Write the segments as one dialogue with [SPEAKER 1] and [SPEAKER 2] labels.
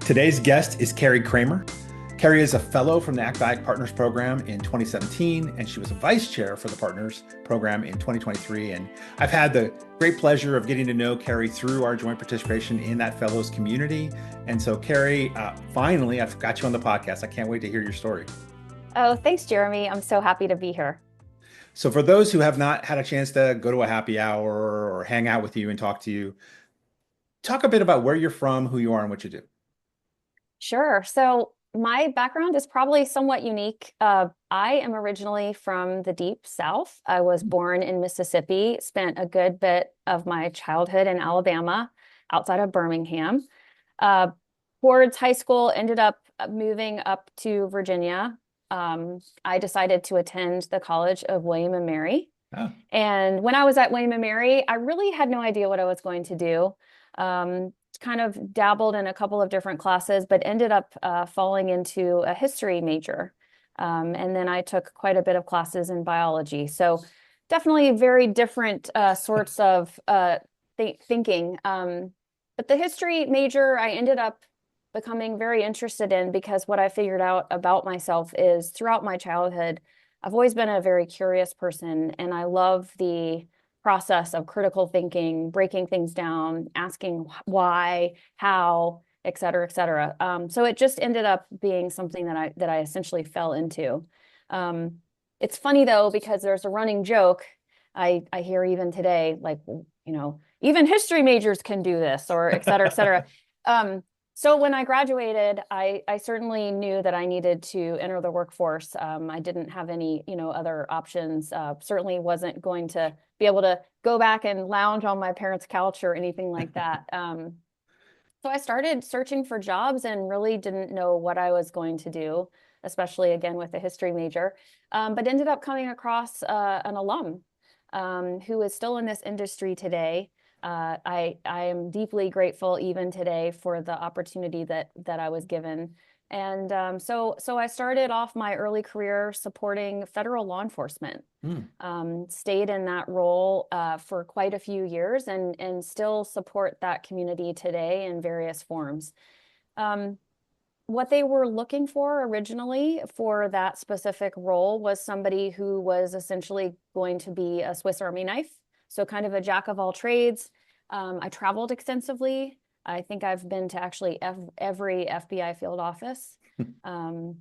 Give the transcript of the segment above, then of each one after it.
[SPEAKER 1] Today's guest is Carrie Kramer. Carrie is a fellow from the ACT-IAC Partners Program in 2017, and she was a vice chair for the Partners Program in 2023. And I've had the great pleasure of getting to know Carrie through our joint participation in that fellows community. And so, Carrie, finally, I've got you on the podcast. I can't wait to hear your story.
[SPEAKER 2] Oh, thanks, Jeremy. I'm so happy to be here.
[SPEAKER 1] So, for those who have not had a chance to go to a happy hour or hang out with you and talk to you, talk a bit about where you're from, who you are, and what you do.
[SPEAKER 2] Sure. So my background is probably somewhat unique. I am originally from the deep South. I was born in Mississippi, spent a good bit of my childhood in Alabama, outside of Birmingham. Uh, Towards high school, ended up moving up to Virginia. I decided to attend the College of William and Mary.
[SPEAKER 1] Oh.
[SPEAKER 2] And when I was at William and Mary, I really had no idea what I was going to do. Kind of dabbled in a couple of different classes, but ended up falling into a history major. And then I took quite a bit of classes in biology. So definitely very different sorts of thinking. But the history major, I ended up becoming very interested in because what I figured out about myself is throughout my childhood, I've always been a very curious person, and I love the process of critical thinking, breaking things down, asking why, how, et cetera, et cetera. So it just ended up being something that I essentially fell into. It's funny though, because there's a running joke I hear even today, like, even history majors can do this, or et cetera, et cetera. So when I graduated, I certainly knew that I needed to enter the workforce. I didn't have any, other options. Certainly wasn't going to be able to go back and lounge on my parents' couch or anything like that. So I started searching for jobs and really didn't know what I was going to do, especially again with a history major, but ended up coming across an alum who is still in this industry today. I am deeply grateful even today for the opportunity that I was given. And so I started off my early career supporting federal law enforcement. Stayed in that role for quite a few years and still support that community today in various forms. What they were looking for originally for that specific role was somebody who was essentially going to be a Swiss Army knife. So kind of a jack of all trades. I traveled extensively. I think I've been to actually every FBI field office. And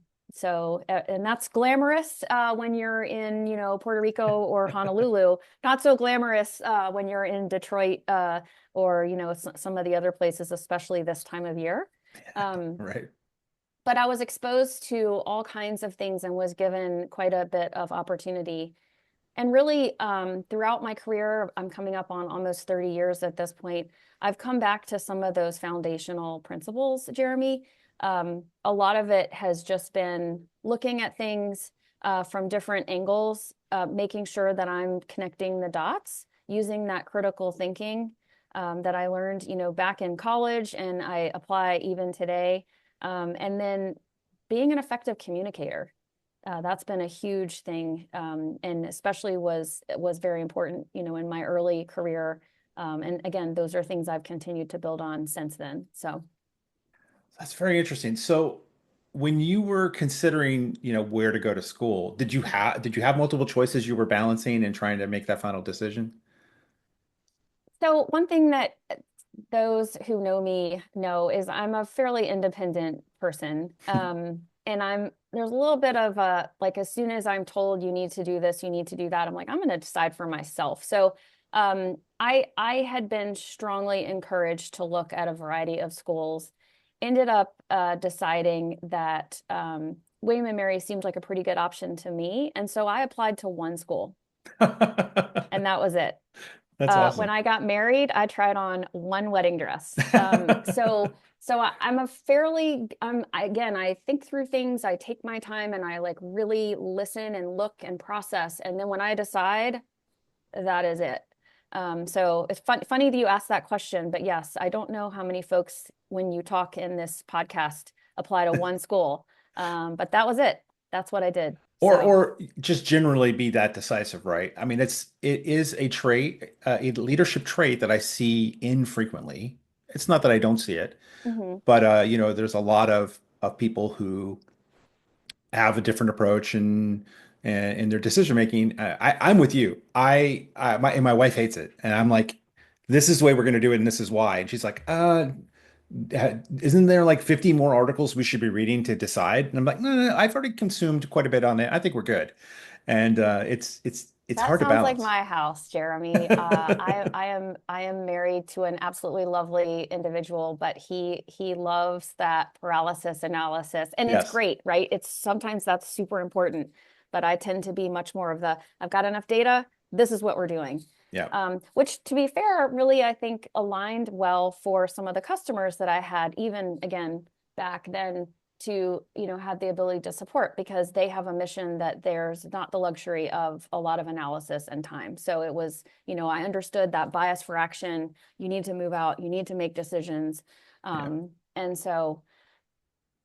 [SPEAKER 2] that's glamorous when you're in, Puerto Rico or Honolulu. Not so glamorous when you're in Detroit or, some of the other places, especially this time of year.
[SPEAKER 1] Right.
[SPEAKER 2] But I was exposed to all kinds of things and was given quite a bit of opportunity. And really, throughout my career, I'm coming up on almost 30 years at this point, I've come back to some of those foundational principles, Jeremy. A lot of it has just been looking at things from different angles, making sure that I'm connecting the dots, using that critical thinking that I learned, back in college, and I apply even today. And then being an effective communicator. That's been a huge thing, and especially was very important, in my early career. And again, those are things I've continued to build on since then. So
[SPEAKER 1] That's very interesting. So when you were considering, where to go to school, did you have multiple choices you were balancing and trying to make that final decision?
[SPEAKER 2] so one thing that those who know me know is I'm a fairly independent person. And there's a little bit of a, like, as soon as I'm told you need to do this, you need to do that, I'm like, I'm going to decide for myself. So I had been strongly encouraged to look at a variety of schools, ended up deciding that William and Mary seemed like a pretty good option to me. And so I applied to one school, and that was it.
[SPEAKER 1] That's
[SPEAKER 2] When
[SPEAKER 1] awesome.
[SPEAKER 2] I got married, I tried on one wedding dress. Again, I think through things, I take my time and I like really listen and look and process. And then when I decide, that is it. So it's funny that you asked that question, but yes, I don't know how many folks, when you talk in this podcast, apply to one school. But that was it. That's what I did. So.
[SPEAKER 1] Or just generally be that decisive, right? I mean, it is a trait, a leadership trait that I see infrequently, It's not that I don't see it,
[SPEAKER 2] Hmm.
[SPEAKER 1] but there's a lot of people who have a different approach and in their decision making. I'm with you. My wife hates it, and I'm like, this is the way we're going to do it, and this is why. And she's like, isn't there like 50 more articles we should be reading to decide? And I'm like, no, I've already consumed quite a bit on it. I think we're good. And it's
[SPEAKER 2] That
[SPEAKER 1] hard to
[SPEAKER 2] sounds like
[SPEAKER 1] balance.
[SPEAKER 2] my house, Jeremy. I am married to an absolutely lovely individual, but he loves that paralysis analysis, and it's
[SPEAKER 1] Yes.
[SPEAKER 2] great, right? It's sometimes that's super important, but I tend to be much more of the I've got enough data. This is what we're doing.
[SPEAKER 1] Yeah.
[SPEAKER 2] Which, to be fair, really I think aligned well for some of the customers that I had, even again back then to have the ability to support because they have a mission that there's not the luxury of a lot of analysis and time. So it was, I understood that bias for action. You need to move out, you need to make decisions.
[SPEAKER 1] Yeah.
[SPEAKER 2] And so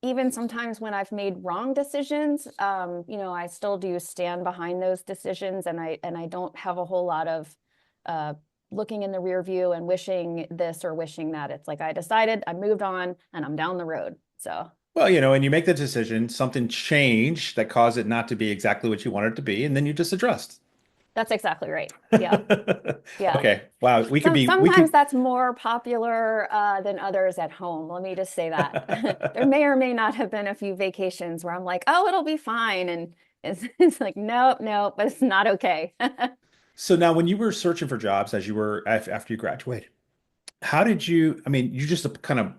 [SPEAKER 2] even sometimes when I've made wrong decisions, I still do stand behind those decisions, and I don't have a whole lot of uh, looking in the rear view and wishing this or wishing that. It's like I decided, I moved on, and I'm down the road. So
[SPEAKER 1] Well, and you make the decision, something changed that caused it not to be exactly what you wanted it to be, and then you just adjust.
[SPEAKER 2] that's exactly right. Yeah, yeah.
[SPEAKER 1] Okay. Wow. We
[SPEAKER 2] Sometimes
[SPEAKER 1] could.
[SPEAKER 2] that's more popular than others at home. Let me just say that. There may or may not have been a few vacations where I'm like, oh, it'll be fine. And it's like, nope, nope, but it's not okay.
[SPEAKER 1] So now, when you were searching for jobs as you were after you graduated, how did you? I mean, you just kind of,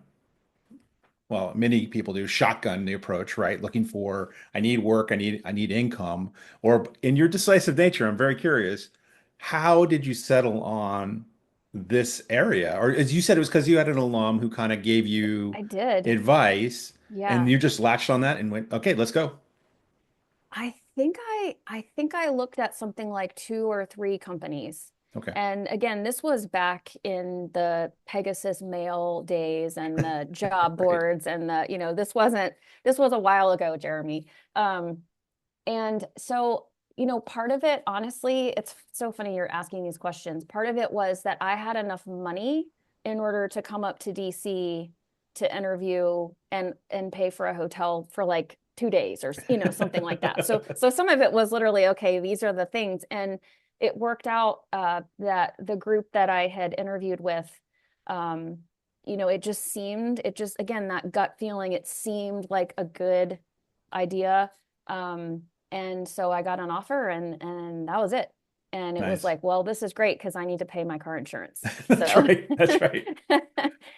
[SPEAKER 1] well, many people do shotgun the approach, right? Looking for, I need work, I need income. Or in your decisive nature, I'm very curious, how did you settle on this area? Or as you said, it was because you had an alum who kind of gave you
[SPEAKER 2] I did.
[SPEAKER 1] advice, and
[SPEAKER 2] Yeah.
[SPEAKER 1] you just latched on that and went, okay, let's go.
[SPEAKER 2] I think I looked at something like two or three companies.
[SPEAKER 1] Okay.
[SPEAKER 2] And again, this was back in the Pegasus mail days and the job
[SPEAKER 1] Right.
[SPEAKER 2] boards and this was a while ago, Jeremy. Um, And so, part of it, honestly, it's so funny you're asking these questions. Part of it was that I had enough money in order to come up to DC to interview and pay for a hotel for like 2 days or something like that. So some of it was literally, okay, these are the things. And it worked out that the group that I had interviewed with, um, it just again, that gut feeling, it seemed like a good idea. Um, and so I got an offer and that was it. And it was
[SPEAKER 1] Nice.
[SPEAKER 2] like, well, this is great because I need to pay my car insurance.
[SPEAKER 1] That's
[SPEAKER 2] So
[SPEAKER 1] right. That's right.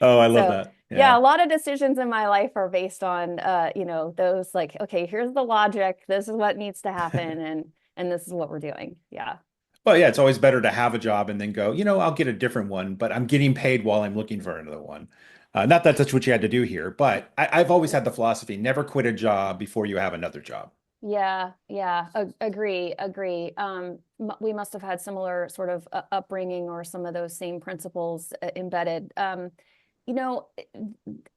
[SPEAKER 1] Oh, I love
[SPEAKER 2] so
[SPEAKER 1] that.
[SPEAKER 2] yeah,
[SPEAKER 1] Yeah.
[SPEAKER 2] a lot of decisions in my life are based on those like, okay, here's the logic, this is what needs to happen, and this is what we're doing. Yeah.
[SPEAKER 1] Well, yeah, it's always better to have a job and then go, I'll get a different one, but I'm getting paid while I'm looking for another one. Not that that's what you had to do here, but I've always had the philosophy, never quit a job before you have another job.
[SPEAKER 2] Yeah, yeah, agree, agree. We must have had similar sort of upbringing or some of those same principles embedded. You know,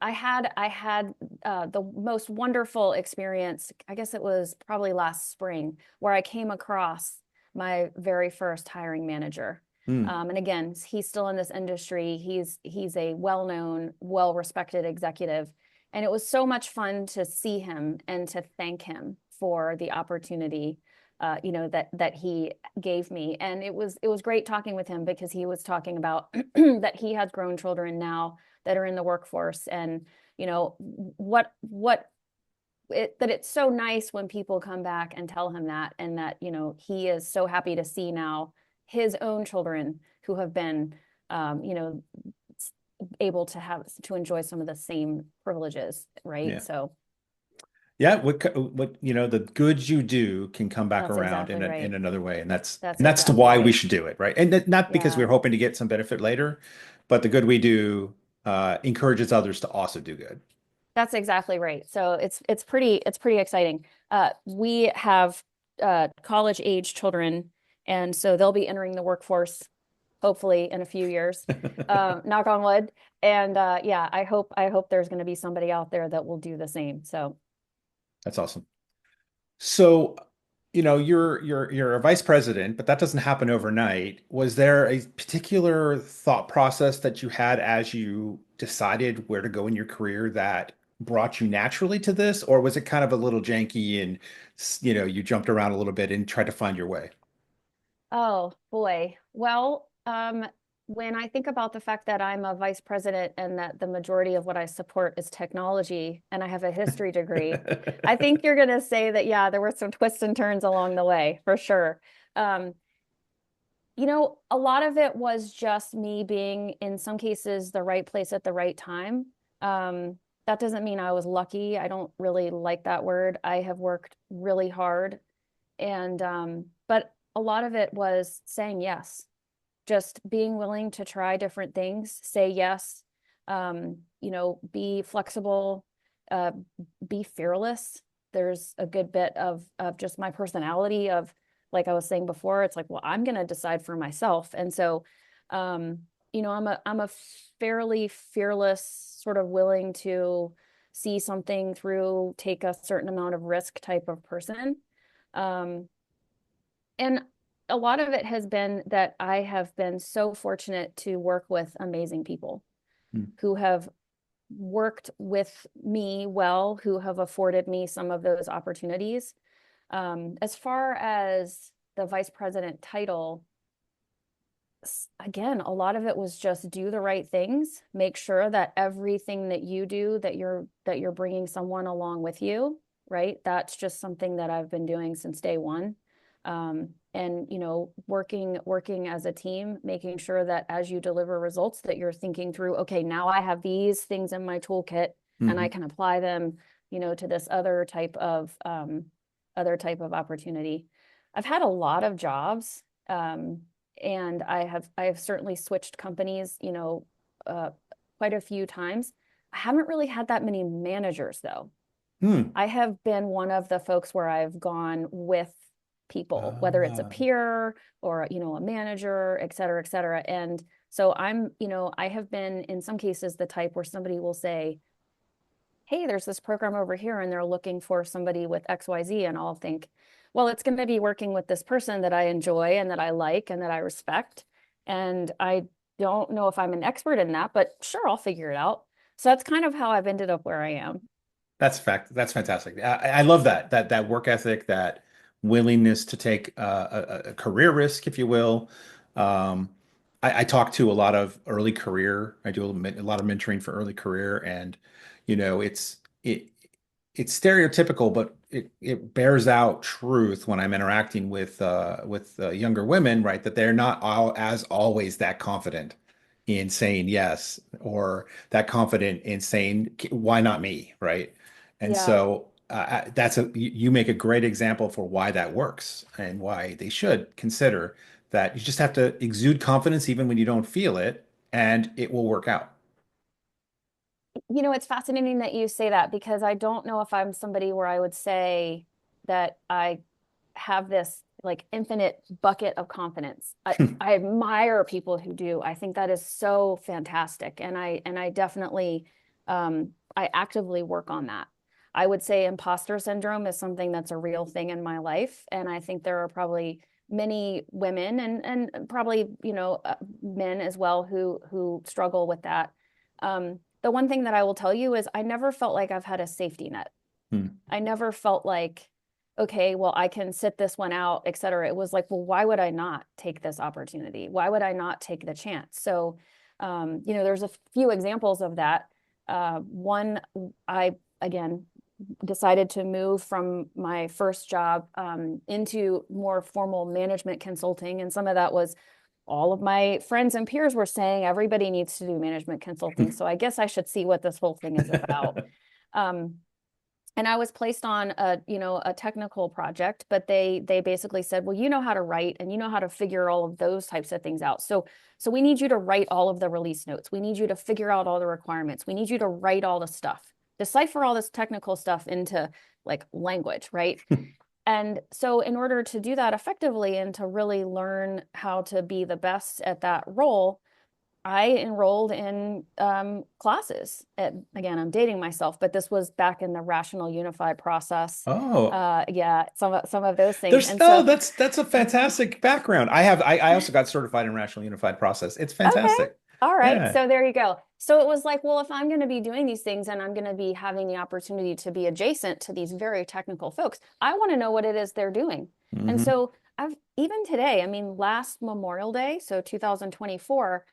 [SPEAKER 2] I had the most wonderful experience. I guess it was probably last spring where I came across my very first hiring manager.
[SPEAKER 1] Hmm,
[SPEAKER 2] And again, he's still in this industry. He's a well-known, well-respected executive. And it was so much fun to see him and to thank him for the opportunity, that he gave me. And it was great talking with him because he was talking about that he has grown children now that are in the workforce, and that it's so nice when people come back and tell him that, and that he is so happy to see now his own children who have been um, you know able to enjoy some of the same privileges, right?
[SPEAKER 1] yeah.
[SPEAKER 2] So
[SPEAKER 1] Yeah, what the goods you do can come back
[SPEAKER 2] that's
[SPEAKER 1] around
[SPEAKER 2] exactly
[SPEAKER 1] in
[SPEAKER 2] right.
[SPEAKER 1] another way, and that's
[SPEAKER 2] That's
[SPEAKER 1] and that's to
[SPEAKER 2] exactly
[SPEAKER 1] why we
[SPEAKER 2] right.
[SPEAKER 1] should do it, right? And not because we're
[SPEAKER 2] Yeah,
[SPEAKER 1] hoping to get some benefit later, but the good we do encourages others to also do good.
[SPEAKER 2] that's exactly right. So it's pretty exciting. We have college age children, and so they'll be entering the workforce hopefully in a few years. Knock on wood. And yeah, I hope there's going to be somebody out there that will do the same. So
[SPEAKER 1] That's awesome. So, you're a vice president, but that doesn't happen overnight. Was there a particular thought process that you had as you decided where to go in your career that brought you naturally to this, or was it kind of a little janky and you jumped around a little bit and tried to find your way?
[SPEAKER 2] Oh boy. Well, when I think about the fact that I'm a vice president and that the majority of what I support is technology and I have a history degree, I think you're going to say that, yeah, there were some twists and turns along the way for sure. Um, a lot of it was just me being, in some cases, the right place at the right time. Um, that doesn't mean I was lucky. I don't really like that word. I have worked really hard and but a lot of it was saying yes, just being willing to try different things, say yes, be flexible, uh, be fearless. There's a good bit of just my personality of, like I was saying before, it's like, well, I'm going to decide for myself. And so, um, I'm a fairly fearless, sort of willing to see something through, take a certain amount of risk type of person. Um, and a lot of it has been that I have been so fortunate to work with amazing people
[SPEAKER 1] Hmm.
[SPEAKER 2] who have worked with me well, who have afforded me some of those opportunities. As far as the vice president title, again, a lot of it was just do the right things, make sure that everything that you do, that you're bringing someone along with you, right? That's just something that I've been doing since day one. And working as a team, making sure that as you deliver results, that you're thinking through, okay, now I have these things in my toolkit, and I
[SPEAKER 1] Hmm.
[SPEAKER 2] can apply them, to this other type of opportunity. I've had a lot of jobs. And I have certainly switched companies, uh, quite a few times. I haven't really had that many managers though.
[SPEAKER 1] Hmm.
[SPEAKER 2] I have been one of the folks where I've gone with people, whether it's a
[SPEAKER 1] Uh,
[SPEAKER 2] peer or, a manager, et cetera, et cetera. And so I have been in some cases the type where somebody will say, hey, there's this program over here and they're looking for somebody with XYZ. And I'll think, well, it's going to be working with this person that I enjoy and that I like and that I respect. And I don't know if I'm an expert in that, but sure, I'll figure it out. So that's kind of how I've ended up where I am.
[SPEAKER 1] That's fact. That's fantastic. I love that work ethic, that willingness to take a career risk, if you will. Um, I talk to a lot of early career. I do a lot of mentoring for early career, and it's stereotypical, but it bears out truth when I'm interacting with younger women, right? That they're not all as always that confident in saying yes, or that confident in saying why not me, right? And
[SPEAKER 2] Yeah.
[SPEAKER 1] so you make a great example for why that works and why they should consider that you just have to exude confidence even when you don't feel it, and it will work out.
[SPEAKER 2] It's fascinating that you say that because I don't know if I'm somebody where I would say that I have this like infinite bucket of confidence. I admire people who do. I think that is so fantastic. And I definitely I actively work on that. I would say imposter syndrome is something that's a real thing in my life. And I think there are probably many women and probably, men as well who struggle with that. The one thing that I will tell you is I never felt like I've had a safety net.
[SPEAKER 1] Hmm.
[SPEAKER 2] I never felt like, okay, well, I can sit this one out, et cetera. It was like, well, why would I not take this opportunity? Why would I not take the chance? So, there's a few examples of that. One, I, again, decided to move from my first job into more formal management consulting. And some of that was all of my friends and peers were saying everybody needs to do management consulting. So I guess I should see what this whole thing is about. Um, and I was placed on a technical project, but they basically said, well, you know how to write and you know how to figure all of those types of things out. So we need you to write all of the release notes. We need you to figure out all the requirements. We need you to write all the stuff, decipher all this technical stuff into like language, right? And so in order to do that effectively and to really learn how to be the best at that role, I enrolled in classes. Again, I'm dating myself, but this was back in the Rational Unified process.
[SPEAKER 1] Oh,
[SPEAKER 2] Yeah, some of those things.
[SPEAKER 1] there's
[SPEAKER 2] And
[SPEAKER 1] no,
[SPEAKER 2] so,
[SPEAKER 1] that's a fantastic background. I also got certified in Rational Unified Process. It's
[SPEAKER 2] okay,
[SPEAKER 1] fantastic.
[SPEAKER 2] all right.
[SPEAKER 1] Yeah.
[SPEAKER 2] So there you go. So it was like, well, if I'm going to be doing these things and I'm going to be having the opportunity to be adjacent to these very technical folks, I want to know what it is they're doing. And
[SPEAKER 1] Hmm.
[SPEAKER 2] so I've even today, I mean, last Memorial Day, so 2024,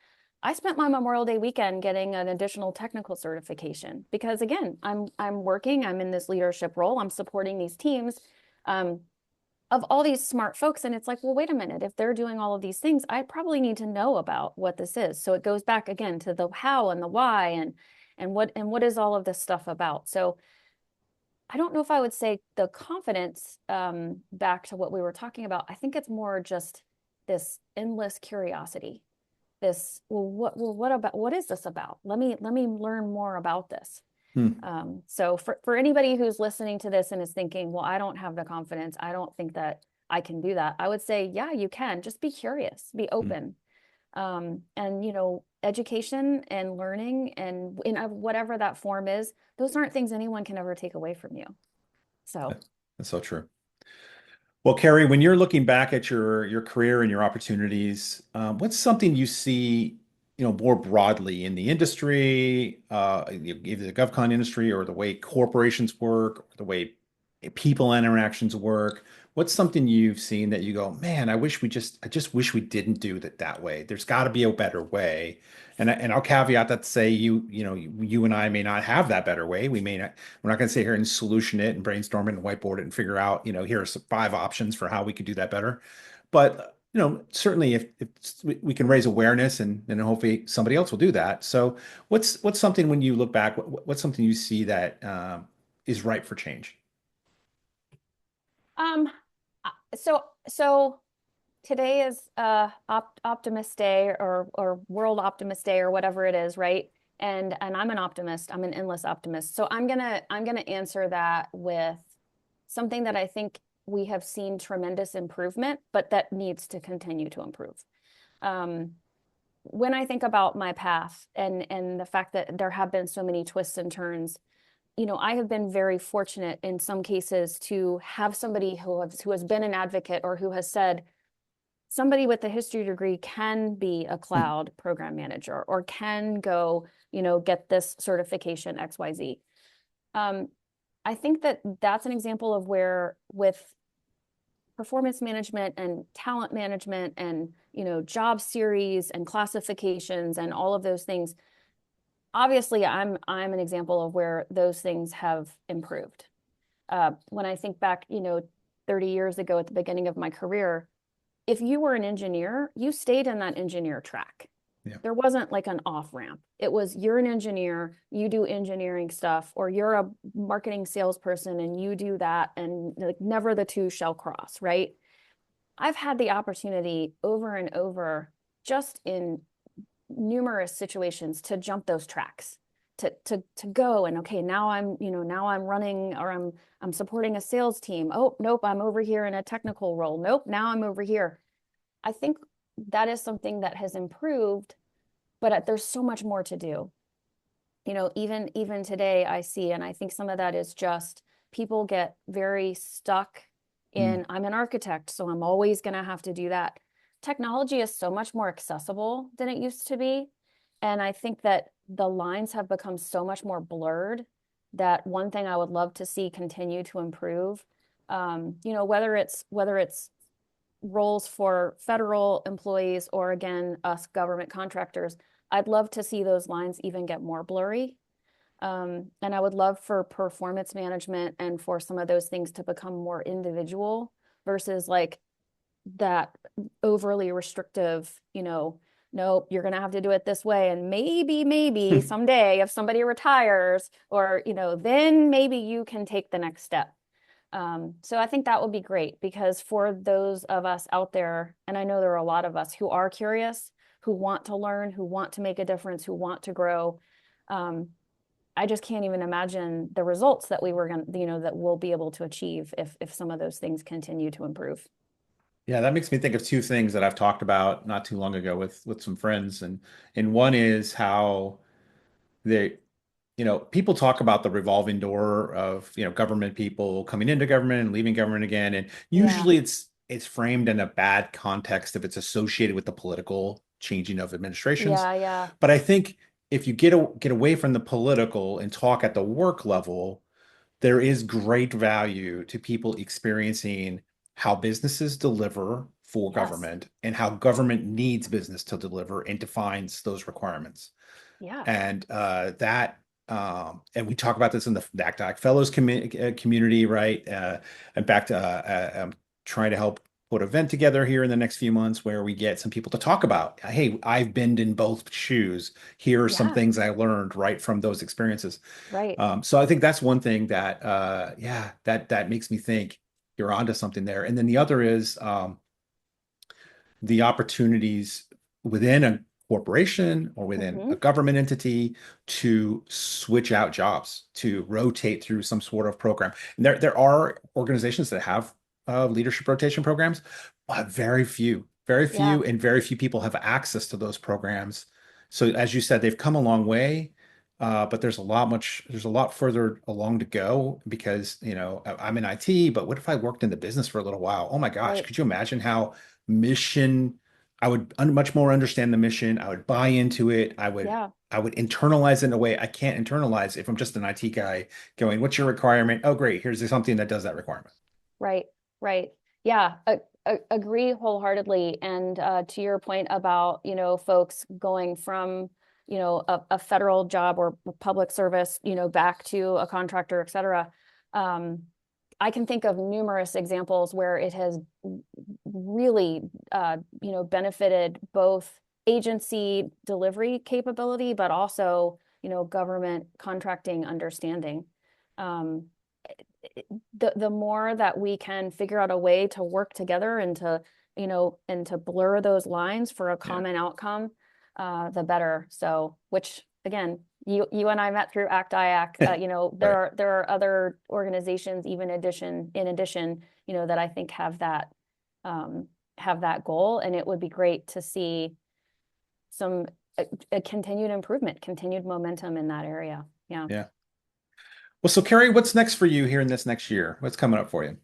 [SPEAKER 2] I spent my Memorial Day weekend getting an additional technical certification because again, I'm working, I'm in this leadership role, I'm supporting these teams. Um, of all these smart folks. And it's like, well, wait a minute, if they're doing all of these things, I probably need to know about what this is. So it goes back again to the how and the why and what is all of this stuff about. So I don't know if I would say the confidence, back to what we were talking about. I think it's more just this endless curiosity. This, what about, what is this about? Let me learn more about this.
[SPEAKER 1] Hmm.
[SPEAKER 2] So for anybody who's listening to this and is thinking, well, I don't have the confidence, I don't think that I can do that, I would say, yeah, you can. Just be curious, be
[SPEAKER 1] Hmm.
[SPEAKER 2] open. And education and learning and in whatever that form is, those aren't things anyone can ever take away from you. So,
[SPEAKER 1] That's so true. Well, Carrie, when you're looking back at your career and your opportunities, what's something you see, more broadly in the industry, either the GovCon industry or the way corporations work, or the way people interactions work? What's something you've seen that you go, man, I just wish we didn't do that that way. There's got to be a better way. And I'll caveat that to say you and I may not have that better way. We're not going to sit here and solution it and brainstorm it and whiteboard it and figure out, here are some 5 options for how we could do that better. But, certainly if we can raise awareness and hopefully somebody else will do that. So what's something when you look back, what's something you see that is ripe for change?
[SPEAKER 2] um, so today is Optimist Day or World Optimist Day or whatever it is, right? And I'm an optimist. I'm an endless optimist. So I'm gonna answer that with something that I think we have seen tremendous improvement, but that needs to continue to improve. Um, when I think about my path and the fact that there have been so many twists and turns, I have been very fortunate in some cases to have somebody who has been an advocate or who has said, somebody with a history degree can be a
[SPEAKER 1] Hmm.
[SPEAKER 2] cloud program manager or can go, get this certification XYZ. Um, I think that that's an example of where with performance management and talent management and, job series and classifications and all of those things, obviously I'm an example of where those things have improved. When I think back, 30 years ago at the beginning of my career, if you were an engineer, you stayed in that engineer track.
[SPEAKER 1] Yeah.
[SPEAKER 2] There wasn't like an off ramp. It was you're an engineer, you do engineering stuff, or you're a marketing salesperson and you do that, and like never the two shall cross, right? I've had the opportunity over and over, just in numerous situations, to jump those tracks, to go and okay, now I'm running or I'm supporting a sales team. Oh, nope, I'm over here in a technical role. Nope, now I'm over here. I think that is something that has improved, but there's so much more to do. Even today I see, and I think some of that is just people get very stuck
[SPEAKER 1] Hmm.
[SPEAKER 2] in, I'm an architect, so I'm always going to have to do that. Technology is so much more accessible than it used to be. And I think that the lines have become so much more blurred that one thing I would love to see continue to improve, whether it's roles for federal employees or again, us government contractors, I'd love to see those lines even get more blurry. And I would love for performance management and for some of those things to become more individual versus like that overly restrictive, nope, you're going to have to do it this way. And maybe someday if somebody retires or, then maybe you can take the next step. So I think that would be great because for those of us out there, and I know there are a lot of us who are curious, who want to learn, who want to make a difference, who want to grow. Um, I just can't even imagine the results that we were going to, that we'll be able to achieve if some of those things continue to improve.
[SPEAKER 1] Yeah, that makes me think of two things that I've talked about not too long ago with some friends, and one is how they, people talk about the revolving door of, government people coming into government and leaving government again, and
[SPEAKER 2] Yeah,
[SPEAKER 1] usually it's framed in a bad context if it's associated with the political changing of administrations.
[SPEAKER 2] yeah, yeah.
[SPEAKER 1] But I think if you get away from the political and talk at the work level, there is great value to people experiencing how businesses deliver for
[SPEAKER 2] Yes.
[SPEAKER 1] government and how government needs business to deliver and defines those requirements.
[SPEAKER 2] Yeah.
[SPEAKER 1] And and we talk about this in the ACT-IAC Fellows community, right? In fact, I'm trying to help put an event together here in the next few months where we get some people to talk about, hey, I've been in both shoes. Here are some
[SPEAKER 2] Yeah.
[SPEAKER 1] things I learned right from those experiences.
[SPEAKER 2] Right.
[SPEAKER 1] So I think that's one thing that, yeah, that makes me think you're onto something there. And then the other is the opportunities within a corporation or within
[SPEAKER 2] Hmm.
[SPEAKER 1] a government entity to switch out jobs, to rotate through some sort of program. And there are organizations that have leadership rotation programs, but very
[SPEAKER 2] Yeah.
[SPEAKER 1] few, and very few people have access to those programs. So as you said, they've come a long way. But there's a lot further along to go because, I'm in IT, but what if I worked in the business for a little while? Oh my gosh,
[SPEAKER 2] Right.
[SPEAKER 1] could you imagine how mission I would much more understand the mission. I would buy into it.
[SPEAKER 2] Yeah.
[SPEAKER 1] I would internalize it in a way I can't internalize if I'm just an IT guy going, what's your requirement? Oh, great. Here's something that does that requirement.
[SPEAKER 2] Right. Right. Yeah. Agree wholeheartedly. And to your point about, folks going from, a federal job or public service, back to a contractor, et cetera. Um, I can think of numerous examples where it has really, benefited both agency delivery capability, but also, government contracting understanding. Um, the more that we can figure out a way to work together and to, and to blur those lines for a
[SPEAKER 1] Yeah.
[SPEAKER 2] common outcome, the better. So, which again, you and I met through ACT-IAC.
[SPEAKER 1] Right.
[SPEAKER 2] There are other organizations, even in addition, that I think have that goal, and it would be great to see some a continued improvement, continued momentum in that area. Yeah.
[SPEAKER 1] Yeah. Well, so Carrie, what's next for you here in this next year? What's coming up for you?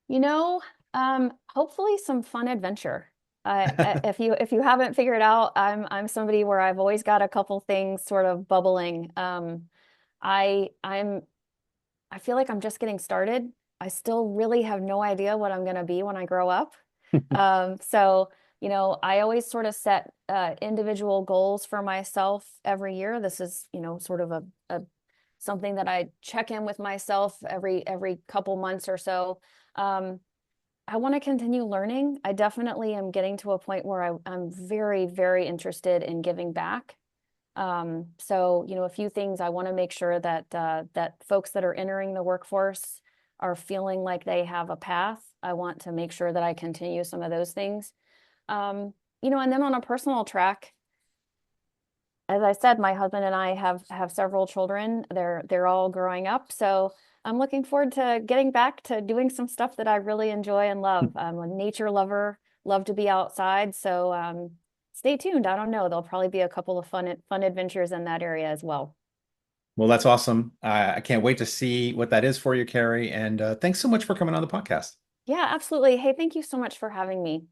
[SPEAKER 2] You know, hopefully some fun adventure. If you haven't figured out, I'm somebody where I've always got a couple things sort of bubbling. I I'm I feel like I'm just getting started. I still really have no idea what I'm going to be when I grow up. So, I always sort of set individual goals for myself every year. This is, sort of a something that I check in with myself every couple months or so. Um, I want to continue learning. I definitely am getting to a point where I'm very, very interested in giving back. So, a few things I want to make sure that that folks that are entering the workforce are feeling like they have a path. I want to make sure that I continue some of those things. And then on a personal track, as I said, my husband and I have several children. They're all growing up, so I'm looking forward to getting back to doing some stuff that I really enjoy and love. I'm a nature lover, love to be outside. So stay tuned. I don't know. There'll probably be a couple of fun adventures in that area as well.
[SPEAKER 1] Well, that's awesome. I can't wait to see what that is for you, Carrie. And thanks so much for coming on the podcast.
[SPEAKER 2] Yeah, absolutely. Hey, thank you so much for having me.